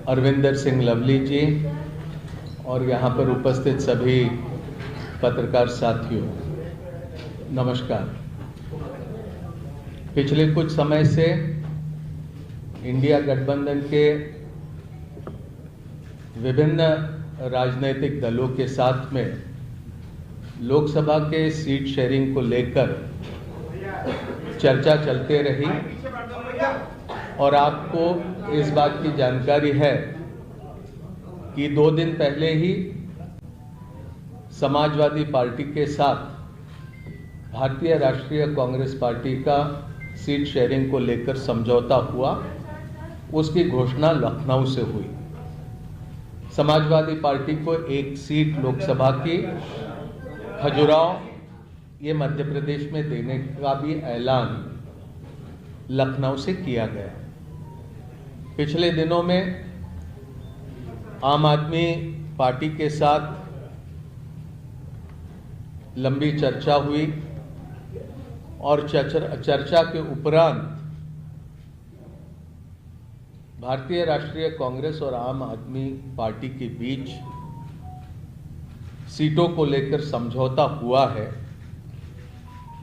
अरविंदर सिंह लवली जी और यहाँ पर उपस्थित सभी पत्रकार साथियों, नमस्कार। पिछले कुछ समय से इंडिया गठबंधन के विभिन्न राजनीतिक दलों के साथ में लोकसभा के सीट शेयरिंग को लेकर चर्चा चलते रही और आपको इस बात की जानकारी है कि 2 दिन पहले ही समाजवादी पार्टी के साथ भारतीय राष्ट्रीय कांग्रेस पार्टी का सीट शेयरिंग को लेकर समझौता हुआ। उसकी घोषणा लखनऊ से हुई। समाजवादी पार्टी को 1 सीट लोकसभा की खजुराहो, ये मध्य प्रदेश में देने का भी ऐलान लखनऊ से किया गया। पिछले दिनों में आम आदमी पार्टी के साथ लंबी चर्चा हुई और चर्चा के उपरांत भारतीय राष्ट्रीय कांग्रेस और आम आदमी पार्टी के बीच सीटों को लेकर समझौता हुआ है,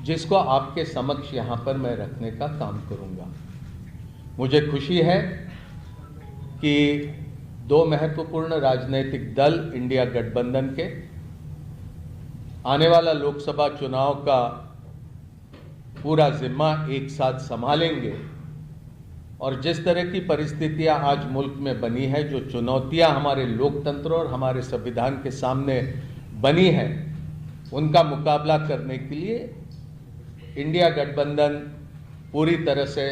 जिसको आपके समक्ष यहां पर मैं रखने का काम करूंगा। मुझे खुशी है कि 2 महत्वपूर्ण राजनीतिक दल इंडिया गठबंधन के आने वाला लोकसभा चुनाव का पूरा जिम्मा एक साथ संभालेंगे और जिस तरह की परिस्थितियां आज मुल्क में बनी है, जो चुनौतियां हमारे लोकतंत्र और हमारे संविधान के सामने बनी है, उनका मुकाबला करने के लिए इंडिया गठबंधन पूरी तरह से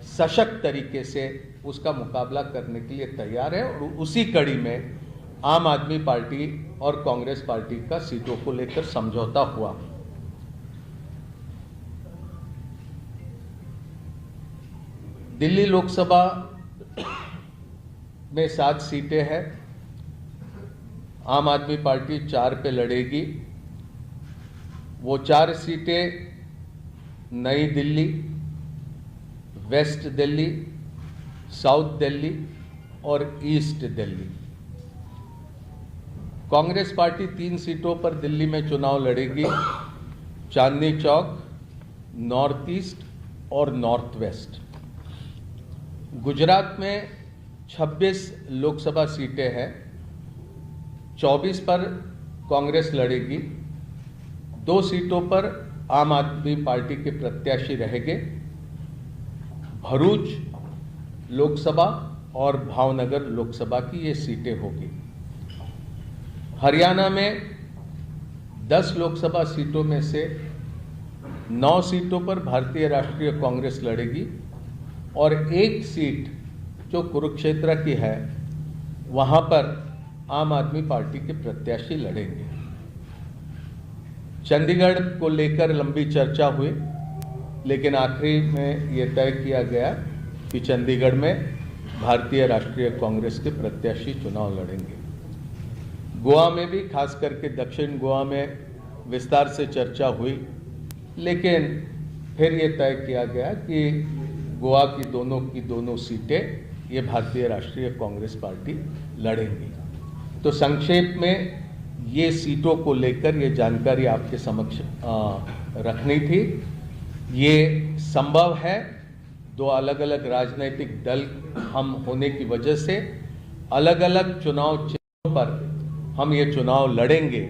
सशक्त तरीके से उसका मुकाबला करने के लिए तैयार है। और उसी कड़ी में आम आदमी पार्टी और कांग्रेस पार्टी का सीटों को लेकर समझौता हुआ। दिल्ली लोकसभा में 7 सीटें हैं। आम आदमी पार्टी 4 पे लड़ेगी। वो 4 सीटें नई दिल्ली, वेस्ट दिल्ली, साउथ दिल्ली और ईस्ट दिल्ली। कांग्रेस पार्टी 3 सीटों पर दिल्ली में चुनाव लड़ेगी, चांदनी चौक, नॉर्थ ईस्ट और नॉर्थ वेस्ट। गुजरात में 26 लोकसभा सीटें हैं। 24 पर कांग्रेस लड़ेगी। 2 सीटों पर आम आदमी पार्टी के प्रत्याशी रहेंगे। भरूच लोकसभा और भावनगर लोकसभा की ये सीटें होगी। हरियाणा में 10 लोकसभा सीटों में से 9 सीटों पर भारतीय राष्ट्रीय कांग्रेस लड़ेगी और 1 सीट जो कुरुक्षेत्र की है, वहां पर आम आदमी पार्टी के प्रत्याशी लड़ेंगे। चंडीगढ़ को लेकर लंबी चर्चा हुई, लेकिन आखिरी में यह तय किया गया कि चंडीगढ़ में भारतीय राष्ट्रीय कांग्रेस के प्रत्याशी चुनाव लड़ेंगे। गोवा में भी, खास करके दक्षिण गोवा में विस्तार से चर्चा हुई, लेकिन फिर यह तय किया गया कि गोवा की दोनों सीटें ये भारतीय राष्ट्रीय कांग्रेस पार्टी लड़ेंगी। तो संक्षेप में ये सीटों को लेकर ये जानकारी आपके समक्ष रखनी थी। ये संभव है, 2 अलग अलग राजनीतिक दल हम होने की वजह से अलग अलग चुनाव चिन्हों पर हम ये चुनाव लड़ेंगे,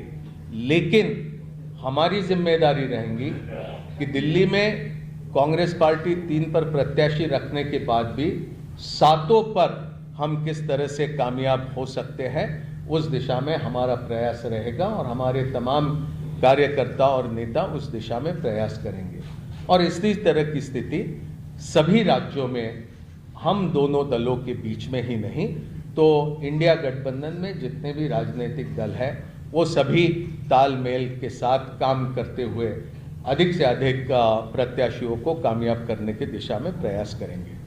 लेकिन हमारी जिम्मेदारी रहेगी कि दिल्ली में कांग्रेस पार्टी 3 पर प्रत्याशी रखने के बाद भी 7 पर हम किस तरह से कामयाब हो सकते हैं, उस दिशा में हमारा प्रयास रहेगा और हमारे तमाम कार्यकर्ता और नेता उस दिशा में प्रयास करेंगे। और इसी तरह की स्थिति सभी राज्यों में हम दोनों दलों के बीच में ही नहीं, तो इंडिया गठबंधन में जितने भी राजनीतिक दल हैं, वो सभी तालमेल के साथ काम करते हुए अधिक से अधिक प्रत्याशियों को कामयाब करने की दिशा में प्रयास करेंगे।